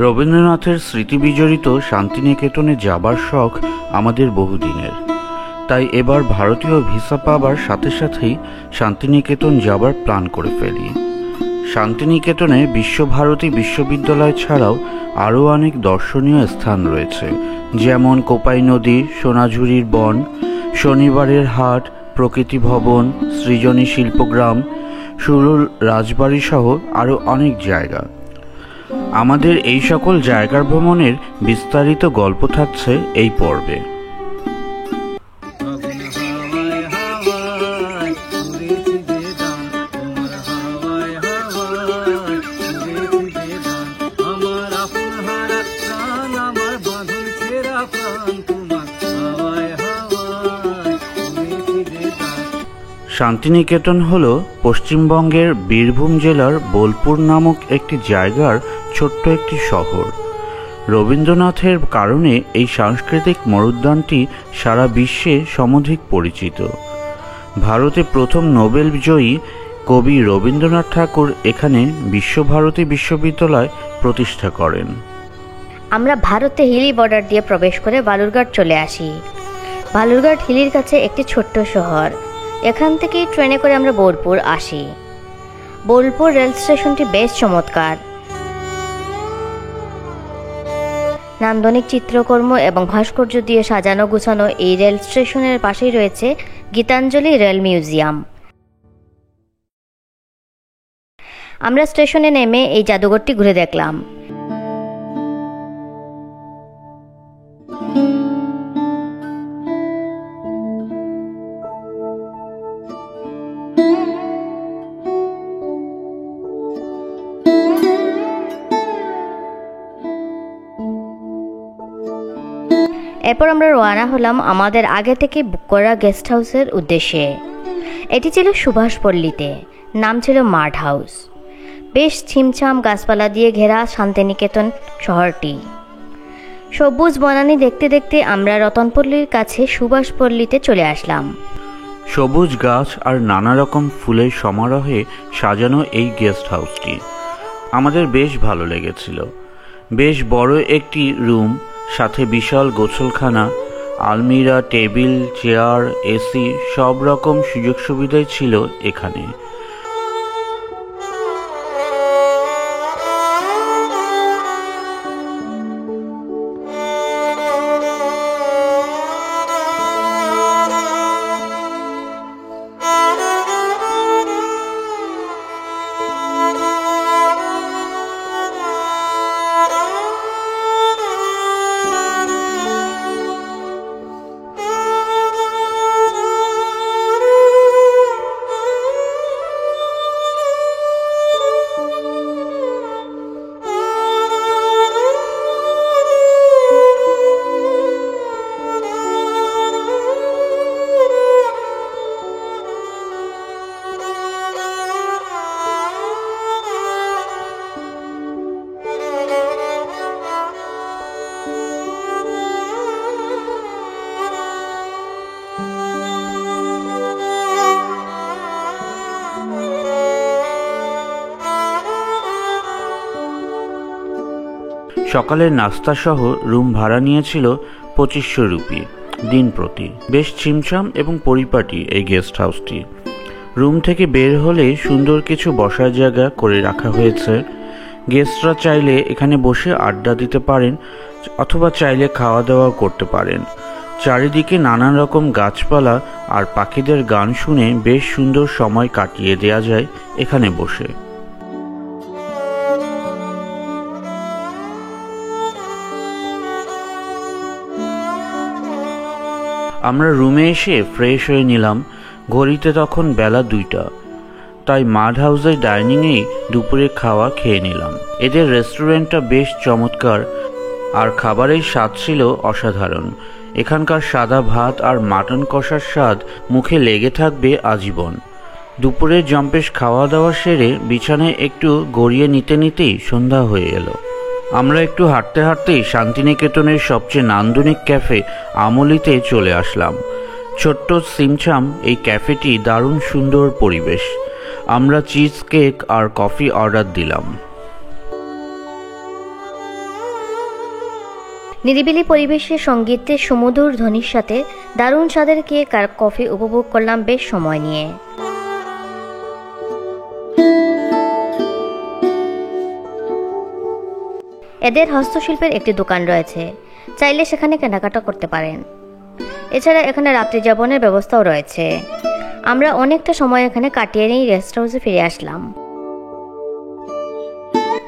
রবীন্দ্রনাথের স্মৃতিবিজড়িত শান্তিনিকেতনে যাবার শখ আমাদের বহুদিনের। তাই এবার ভারতীয় ভিসা পাবার সাথে সাথেই শান্তিনিকেতন যাবার প্ল্যান করে ফেলি। শান্তিনিকেতনে বিশ্বভারতী বিশ্ববিদ্যালয় ছাড়াও আরও অনেক দর্শনীয় স্থান রয়েছে, যেমন কোপাই নদী, সোনাঝুরির বন, শনিবারের হাট, প্রকৃতি ভবন, সৃজনী শিল্পগ্রাম, সুরুল রাজবাড়ি সহ আরও অনেক জায়গা। আমাদের এই সকল জায়গার ভ্রমণের বিস্তারিত গল্প থাকছে এই পর্বে। শান্তিনিকেতন হল পশ্চিমবঙ্গের বীরভূম জেলার বোলপুর নামক একটি জায়গার ছোট্ট একটি শহর। রবীন্দ্রনাথের কারণে এই সাংস্কৃতিক মরুদ্যানটি সারা বিশ্বে সমধিক পরিচিত। ভারতে প্রথম নোবেল জয়ী কবি রবীন্দ্রনাথ ঠাকুর এখানে বিশ্বভারতী বিশ্ববিদ্যালয় প্রতিষ্ঠা করেন। আমরা ভারতে হিলি বর্ডার দিয়ে প্রবেশ করে বালুরঘাট চলে আসি। বালুরঘাট হিলির কাছে একটি ছোট্ট শহর। এখান থেকেই ট্রেনে করে আমরা বোলপুর আসি। বোলপুর রেল স্টেশনটি বেশ চমৎকার। নান্দনিক চিত্রকর্ম এবং ভাস্কর্য দিয়ে সাজানো গুছানো এই রেল স্টেশনের পাশেই রয়েছে গীতাঞ্জলি রেল মিউজিয়াম। আমরা স্টেশনে নেমে এই জাদুঘরটি ঘুরে দেখলাম। এরপর আমরা রওনা হলাম আমাদের আগে থেকে বুক করা গেস্ট হাউসের উদ্দেশ্যে। এটি ছিল সুভাষপল্লীতে, নাম ছিল মাড হাউস। বেশ ছিমছাম গাছপালা দিয়ে ঘেরা শান্তিনিকেতন শহরটি। সবুজ বনানী দেখতে দেখতে আমরা রতনপল্লীর কাছে সুভাষপল্লীতে চলে আসলাম। সবুজ গাছ আর নানা রকম ফুলের সমারোহে সাজানো এই গেস্ট হাউসটি আমাদের বেশ ভালো লেগেছিল। বেশ বড় একটি রুম, সাথে বিশাল গোসলখানা, আলমিরা, টেবিল, চেয়ার, এসি, সব রকম সুযোগ সুবিধাই ছিল এখানে। সকালের নাস্তা সহ রুম ভাড়া নিয়েছিল 2500 রুপি দিন প্রতি। বেশ ছিমছাম এবং পরিপাটি এই গেস্ট হাউসটি। রুম থেকে বের হলে সুন্দর কিছু বসার জায়গা করে রাখা হয়েছে। গেস্টরা চাইলে এখানে বসে আড্ডা দিতে পারেন অথবা চাইলে খাওয়া দাওয়া করতে পারেন। চারিদিকে নানান রকম গাছপালা আর পাখিদের গান শুনে বেশ সুন্দর সময় কাটিয়ে দেওয়া যায় এখানে বসে। আমরা রুমে এসে ফ্রেশ হয়ে নিলাম। ঘড়িতে তখন বেলা 2টা। তাই মাড হাউসের ডাইনিংয়েই দুপুরে খাওয়া খেয়ে নিলাম। এদের রেস্টুরেন্টটা বেশ চমৎকার আর খাবারের স্বাদ ছিল অসাধারণ। এখানকার সাদা ভাত আর মাটন কষার স্বাদ মুখে লেগে থাকবে আজীবন। দুপুরের জম্পেশ খাওয়া দাওয়া সেরে বিছানায় একটু গড়িয়ে নিতে নিতেই সন্ধ্যা হয়ে এলো। আমরা একটু হাঁটতে হাঁটতেই শান্তিনিকেতনের সবচেয়ে নান্দনিক ক্যাফে আমলিতে চলে আসলাম। ছোট্ট সিমছাম এই ক্যাফেটি দারুণ সুন্দর পরিবেশ। আমরা চিজ কেক আর কফি অর্ডার দিলাম। নিরিবিলি পরিবেশে সঙ্গীতের সুমধুর ধ্বনির সাথে দারুণ স্বাদের কেক আর কফি উপভোগ করলাম বেশ সময় নিয়ে। এদের হস্তশিল্পের একটি দোকান রয়েছে, চাইলে সেখানে কেনাকাটা করতে পারেন। এছাড়া এখানে রাত্রি যাপনের ব্যবস্থাও রয়েছে। আমরা অনেকটা সময় এখানে কাটিয়ে নিয়ে গেস্ট হাউসে ফিরে আসলাম।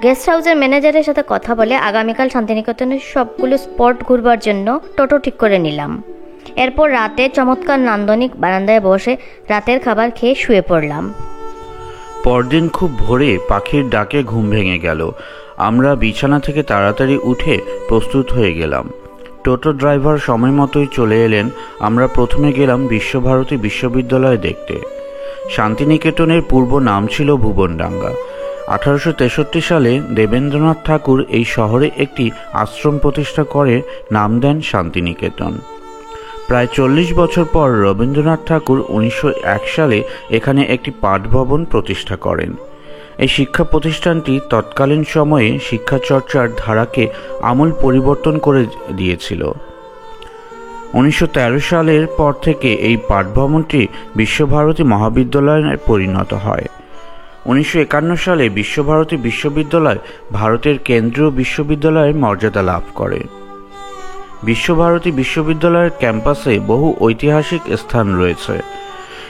গেস্ট হাউসের ম্যানেজারের সাথে কথা বলে আগামীকাল শান্তিনিকেতনের সবগুলো স্পট ঘুরবার জন্য টোটো ঠিক করে নিলাম। এরপর রাতে চমৎকার নান্দনিক বারান্দায় বসে রাতের খাবার খেয়ে শুয়ে পড়লাম। পরদিন খুব ভোরে পাখির ডাকে ঘুম ভেঙে গেল। আমরা বিছানা থেকে তাড়াতাড়ি উঠে প্রস্তুত হয়ে গেলাম। টোটো ড্রাইভার সময় মতোই চলে এলেন। আমরা প্রথমে গেলাম বিশ্বভারতী বিশ্ববিদ্যালয় দেখতে। শান্তিনিকেতনের পূর্ব নাম ছিল ভুবনডাঙ্গা। 1863 সালে দেবেন্দ্রনাথ ঠাকুর এই শহরে একটি আশ্রম প্রতিষ্ঠা করে নাম দেন শান্তিনিকেতন। প্রায় 40 বছর পর রবীন্দ্রনাথ ঠাকুর 1901 সালে এখানে একটি পাঠভবন প্রতিষ্ঠা করেন। এই শিক্ষা প্রতিষ্ঠানটি তৎকালীন সময়ে শিক্ষা চর্চার ধারাকে আমূল পরিবর্তন করে দিয়েছিল। 1913 সালের পর থেকে এই পাঠভবনটি বিশ্বভারতী মহাবিদ্যালয়ে পরিণত হয়। 1951 সালে বিশ্বভারতী বিশ্ববিদ্যালয় ভারতের কেন্দ্রীয় বিশ্ববিদ্যালয়ের মর্যাদা লাভ করে। বিশ্বভারতী বিশ্ববিদ্যালয়ের ক্যাম্পাসে বহু ঐতিহাসিক স্থান রয়েছে।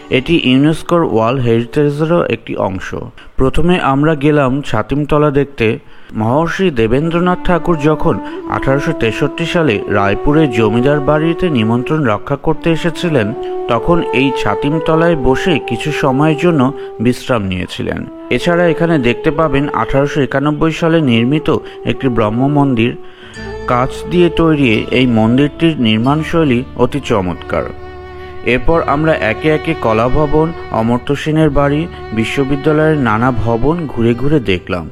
এটি ইউনেস্কোর ওয়ার্ল্ড হেরিটেজেরও একটি অংশ। প্রথমে আমরা গেলাম ছাতিমতলা দেখতে। মহর্ষি দেবেন্দ্রনাথ ঠাকুর যখন 1863 সালে রায়পুরে জমিদার বাড়িতে নিমন্ত্রণ রক্ষা করতে এসেছিলেন, তখন এই ছাতিমতলায় বসে কিছু সময়ের জন্য বিশ্রাম নিয়েছিলেন। এছাড়া এখানে দেখতে পাবেন 1891 সালে নির্মিত একটি ব্রহ্ম মন্দির। কাঁচ দিয়ে তৈরি এই মন্দিরটির নির্মাণশৈলী অতি চমৎকার। এরপর আমরা একে একে কলা ভবন, অমর্ত্য সেনের বাড়ি, বিশ্ববিদ্যালয়ের নানা ভবন ঘুরে ঘুরে দেখলাম।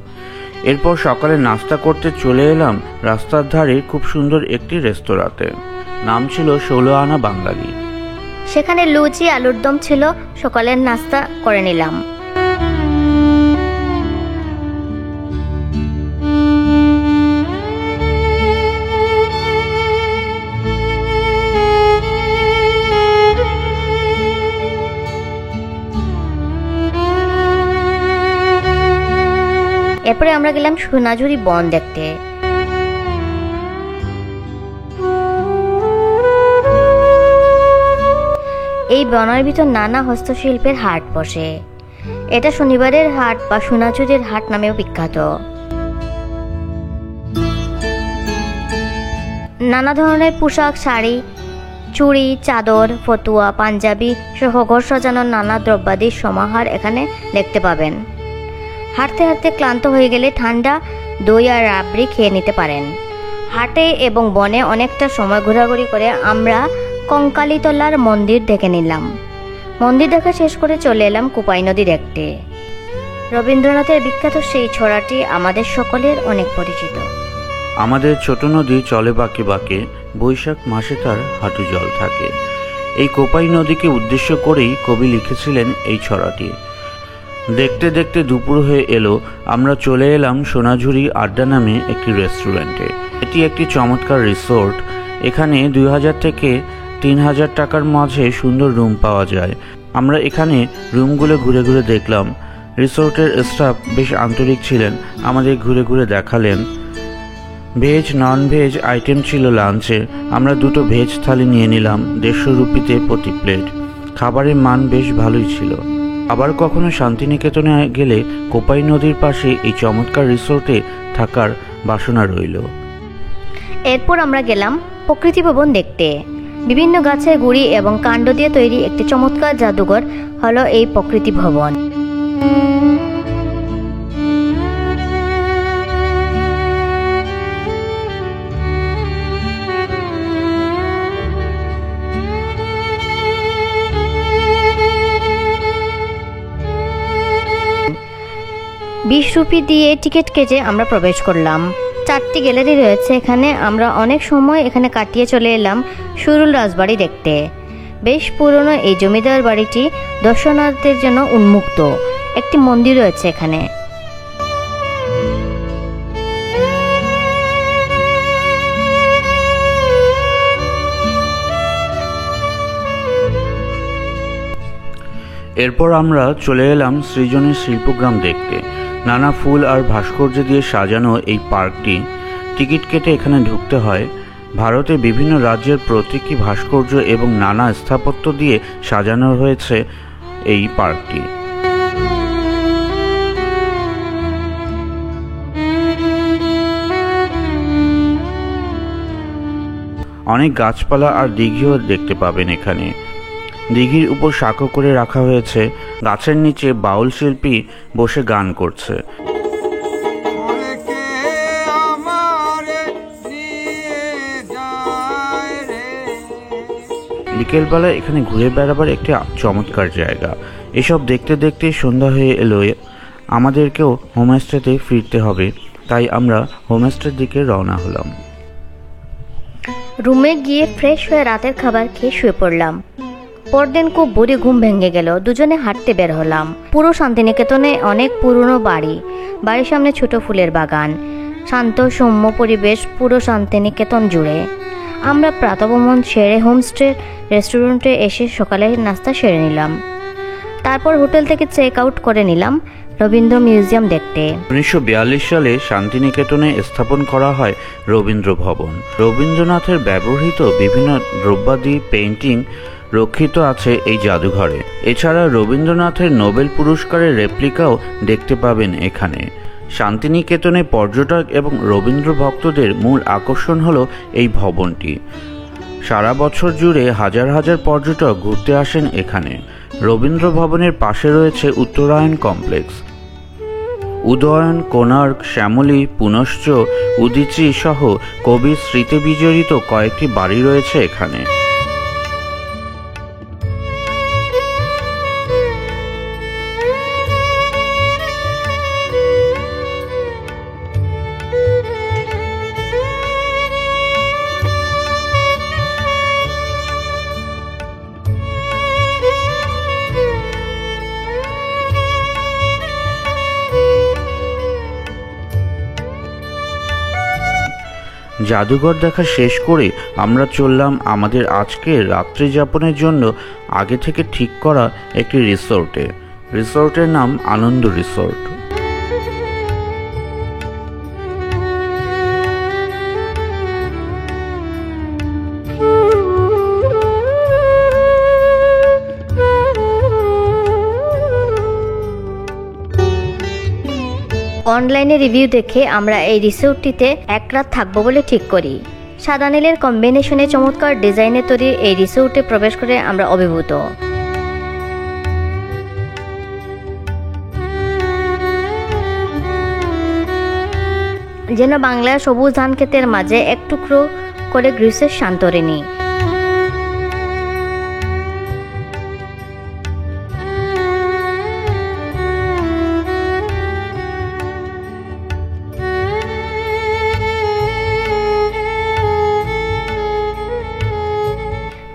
এরপর সকালে নাস্তা করতে চলে এলাম রাস্তার ধারে খুব সুন্দর একটি রেস্তোরাঁতে। নাম ছিল 16 আনা বাঙালি। সেখানে লুচি আলুর দম ছিল, সকালের নাস্তা করে নিলাম। এরপরে আমরা গেলাম সোনাঝুরি বন দেখতে। এই বনের ভিতর নানা হস্তশিল্পের হাট বসে। এটা শনিবারের হাট বা সোনাঝুরির হাট নামেও বিখ্যাত। নানা ধরনের পোশাক, শাড়ি, চুড়ি, চাদর, ফতুয়া, পাঞ্জাবি সহ ঘর সাজানোর নানা দ্রব্যাদির সমাহার এখানে দেখতে পাবেন। হাঁটতে হাঁটতে ক্লান্ত হয়ে গেলে ঠান্ডা দই আর রাবড়ি খেয়ে নিতে পারেন। হাটে এবং বনে অনেকটা সময় ঘোরাঘুরি করে আমরা কঙ্কালীতলার মন্দির দেখে নিলাম। মন্দির দেখা শেষ করে চলে এলাম কোপাই নদী দেখতে। রবীন্দ্রনাথের বিখ্যাত সেই ছড়াটি আমাদের সকলের অনেক পরিচিত। আমাদের ছোট নদী চলে বাঁকে বাঁকে, বৈশাখ মাসে তার হাঁটু জল থাকে। এই কোপাই নদীকে উদ্দেশ্য করেই কবি লিখেছিলেন এই ছড়াটি। দেখতে দেখতে দুপুর হয়ে এলো। আমরা চলে এলাম সোনাঝুরি আড্ডা নামে একটি রেস্টুরেন্টে। এটি একটি চমৎকার রিসোর্ট। এখানে 2000 থেকে 3000 টাকার মাঝে সুন্দর রুম পাওয়া যায়। আমরা এখানে রুমগুলো ঘুরে ঘুরে দেখলাম। রিসোর্টের স্টাফ বেশ আন্তরিক ছিলেন, আমাদের ঘুরে ঘুরে দেখালেন। ভেজ নন ভেজ আইটেম ছিল লাঞ্চে। আমরা দুটো ভেজ থালি নিয়ে নিলাম 150 রুপিতে প্রতি প্লেট। খাবারের মান বেশ ভালোই ছিল। আবার কখনো শান্তিনিকেতনে গেলে কোপাই নদীর পাশে এই চমৎকার রিসোর্টে থাকার বাসনা রইল। এরপর আমরা গেলাম প্রকৃতি ভবন দেখতে। বিভিন্ন গাছের গুড়ি এবং কাণ্ড দিয়ে তৈরি একটি চমৎকার জাদুঘর হলো এই প্রকৃতি ভবন। ₹20 দিয়ে টিকিট কেটে আমরা প্রবেশ করলাম। 4টি গ্যালারি রয়েছে এখানে। আমরা অনেক সময় এখানে কাটিয়ে চলে এলাম সুরুল রাজবাড়ি দেখতে। বেশ পুরনো এই জমিদার বাড়িটি দর্শনার্থীদের জন্য উন্মুক্ত। একটি মন্দির রয়েছে এখানে। এরপর আমরা চলে এলাম সৃজনের শিল্পগ্রাম দেখতে। নানা ফুল আর ভাস্কর্য দিয়ে সাজানো এই পার্কটি, টিকিট কেটে এখানে ঢুকতে হয়। ভারতে বিভিন্ন রাজ্যের প্রতীকী ভাস্কর্য এবং নানা স্থাপত্য দিয়ে সাজানো হয়েছে এই পার্কটি। অনেক গাছপালা আর দিঘিও দেখতে পাবেন এখানে। দিঘির উপর সাঁকো করে রাখা হয়েছে, গাছের নিচে বাউল শিল্পী বসে গান করছে। বিকেলবেলা এখানে ঘুরে বেড়াবার একটি চমৎকার জায়গা। এসব দেখতে দেখতে সন্ধ্যা হয়ে এলো। আমাদেরকেও হোমস্টেতে ফিরতে হবে, তাই আমরা হোমস্টের দিকে রওনা হলাম। রুমে গিয়ে ফ্রেশ হয়ে রাতের খাবার খেয়ে শুয়ে পড়লাম। পরদিন খুব বুড়ি ঘুম ভেঙে গেল। দুজনে হাঁটতে বের হলাম। পুরো শান্তিনিকেতনে অনেক পুরনো বাড়ি, বাড়ির সামনে ছোট ফুলের বাগান, শান্ত সৌম্য পরিবেশ পুরো শান্তিনিকেতন জুড়ে। আমরা প্রাতঃভ্রমণ সেরে হোমস্টে রেস্টুরেন্টে এসে সকালে নাস্তা সেরে নিলাম। তারপর হোটেল থেকে চেক আউট করে নিলাম রবীন্দ্র মিউজিয়াম দেখতে। 1942 সালে শান্তিনিকেতনে স্থাপন করা হয় রবীন্দ্র ভবন। রবীন্দ্রনাথের ব্যবহৃত বিভিন্ন দ্রব্যাদি পেইন্টিং রক্ষিত আছে এই জাদুঘরে। এছাড়া রবীন্দ্রনাথের নোবেল পুরস্কারের রেপ্লিকাও দেখতে পাবেন এখানে। শান্তিনিকেতনে পর্যটক এবং রবীন্দ্র ভক্তদের মূল আকর্ষণ হলো এই ভবনটি। সারা বছর জুড়ে হাজার হাজার পর্যটক ঘুরতে আসেন এখানে। রবীন্দ্র ভবনের পাশে রয়েছে উত্তরায়ণ কমপ্লেক্স। উদয়ন, কোণার্ক, শ্যামলী, পুনশ্চ, উদীচী সহ কবির স্মৃতি বিজড়িত কয়েকটি বাড়ি রয়েছে এখানে। জাদুঘর দেখা শেষ করে আমরা চললাম আমাদের আজকের রাত্রি যাপনের জন্য আগে থেকে ঠিক করা একটি রিসোর্টে। রিসোর্টের নাম আনন্দ রিসোর্ট। অনলাইনে রিভিউ দেখে আমরা এই রিসোর্টটিতে এক রাত থাকবো বলে ঠিক করি। সাদা নীলের কম্বিনেশনে চমৎকার ডিজাইনে তৈরি এই রিসোর্টে প্রবেশ করে আমরা অভিভূত। যেন বাংলার সবুজ ধান ক্ষেতের মাঝে এক টুকরো করে গ্রিসের সান্তরিনী।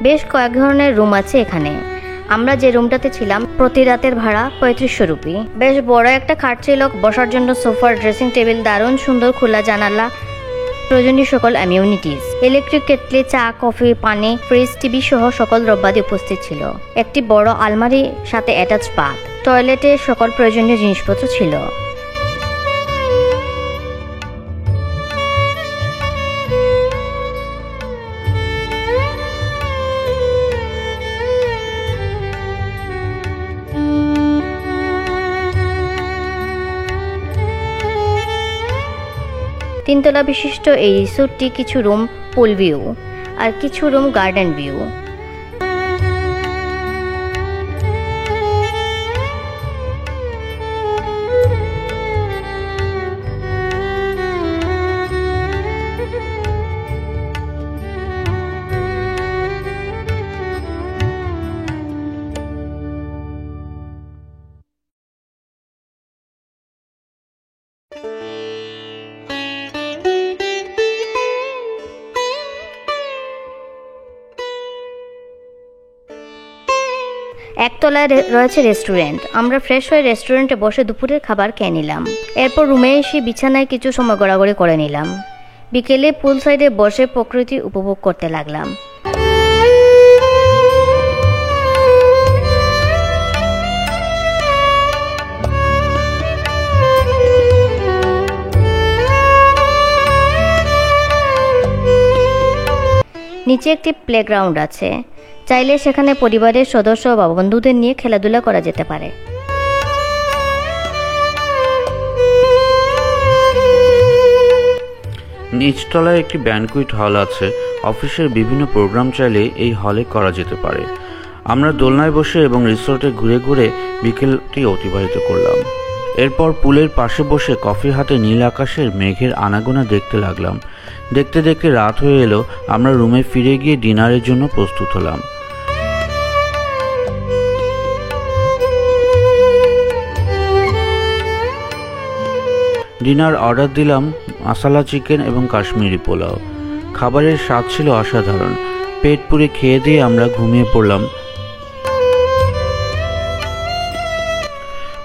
বেশ কয়েক ধরনের রুম আছে এখানে। আমরা যে রুমটাতে ছিলাম প্রতি রাতের ভাড়া 3500 রুপি। বেশ বড় একটা খাট ছিল, বসার জন্য সোফা, ড্রেসিং টেবিল, দারুণ সুন্দর খোলা জানালা, প্রয়োজনীয় সকল অ্যামিউনিটিস, ইলেকট্রিক কেটলি, চা, কফি, পানি, ফ্রিজ, টিভি সহ সকল দ্রব্যাদি উপস্থিত ছিল। একটি বড় আলমারি সাথে অ্যাটাচ বাথ, টয়লেটে সকল প্রয়োজনীয় জিনিসপত্র ছিল। তিনতলা বিশিষ্ট এই রিসোর্টটি কিছু রুম পুল ভিউ আর কিছু রুম গার্ডেন ভিউ। একতলায় রয়েছে রেস্টুরেন্ট। আমরা ফ্রেশ হয়ে রেস্টুরেন্টে বসে দুপুরের খাবার খেয়ে নিলাম। এরপর রুমে এসে বিছানায় কিছু সময় গড়াগড়ি করে নিলাম। বিকেলে পুল সাইডে বসে প্রকৃতি উপভোগ করতে লাগলাম। নিচে একটি প্লেগ্রাউন্ড আছে, চাইলে সেখানে পরিবারের সদস্য বা বন্ধুদের নিয়ে খেলাধুলা করা যেতে পারে। নিচতলায় একটি ব্যানকুইট হল আছে। অফিসের বিভিন্ন প্রোগ্রাম চাইলে এই হলে করা যেতে পারে। আমরা দোলনায় বসে এবং রিসোর্টে ঘুরে ঘুরে বিকেলটি অতিবাহিত করলাম। এরপর পুলের পাশে বসে কফি হাতে নীল আকাশের মেঘের আনাগোনা দেখতে লাগলাম। দেখতে দেখতে রাত হয়ে এলো। আমরা রুমে ফিরে গিয়ে ডিনারের জন্য প্রস্তুত হলাম। ডিনার অর্ডার দিলাম মশলা চিকেন এবং কাশ্মীরি পোলাও। খাবারের স্বাদ ছিল অসাধারণ। পেট পুরে খেয়ে দিয়ে আমরা ঘুমিয়ে পড়লাম।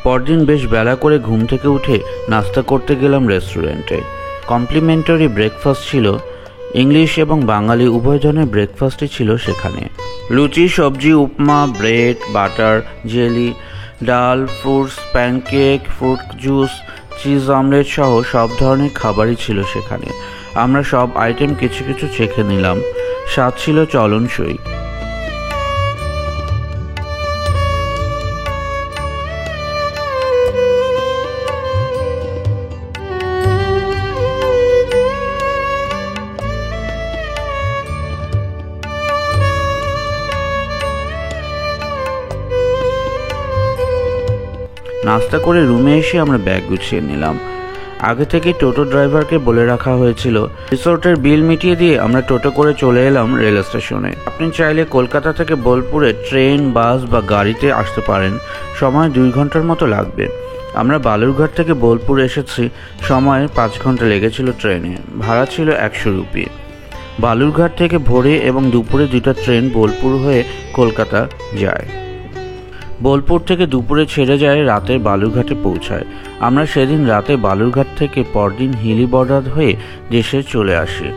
পরদিন বেশ বেলা করে ঘুম থেকে উঠে নাস্তা করতে গেলাম রেস্টুরেন্টে। কমপ্লিমেন্টারি ব্রেকফাস্ট ছিল। ইংলিশ এবং বাঙালি উভয় ধরনের ব্রেকফাস্টই ছিল সেখানে। লুচি, সবজি, উপমা, ব্রেড, বাটার, জেলি, ডাল, fruits, pancake, fruit juice, cheese omelette সহ সব ধরনের খাবারই ছিল সেখানে। আমরা সব আইটেম কিছু কিছু চেখে নিলাম। স্বাদ ছিল চলনসই। নাস্তা করে রুমে এসে আমরা ব্যাগ গুছিয়ে নিলাম। আগে থেকে টোটো ড্রাইভারকে বলে রাখা হয়েছিল। রিসোর্টের বিল মিটিয়ে দিয়ে আমরা টোটো করে চলে এলাম রেল স্টেশনে। আপনি চাইলে কলকাতা থেকে বোলপুরে ট্রেন, বাস বা গাড়িতে আসতে পারেন। সময় 2 ঘন্টার মতো লাগবে। আমরা বালুরঘাট থেকে বোলপুর এসেছি। সময় 5 ঘন্টা লেগেছিল ট্রেনে। ভাড়া ছিল 100 রুপি। বালুরঘাট থেকে ভোরে এবং দুপুরে 2টা ট্রেন বোলপুর হয়ে কলকাতা যায়। বোলপুর থেকে দুপুরে ছেড়ে যায়, রাতে বালুরঘাটে পৌঁছায়। আমরা সেদিন রাতে বালুরঘাট থেকে পরদিন হিলি বর্ডার হয়ে দেশে চলে আসি।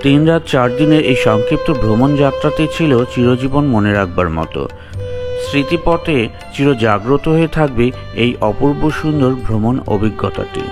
3 রাত 4 দিনের এই সংক্ষিপ্ত ভ্রমণ যাত্রাটি ছিল চিরজীবন মনে রাখবার মতো। স্মৃতিপটে চিরজাগ্রত হয়ে থাকবে এই অপূর্ব সুন্দর ভ্রমণ অভিজ্ঞতাটি।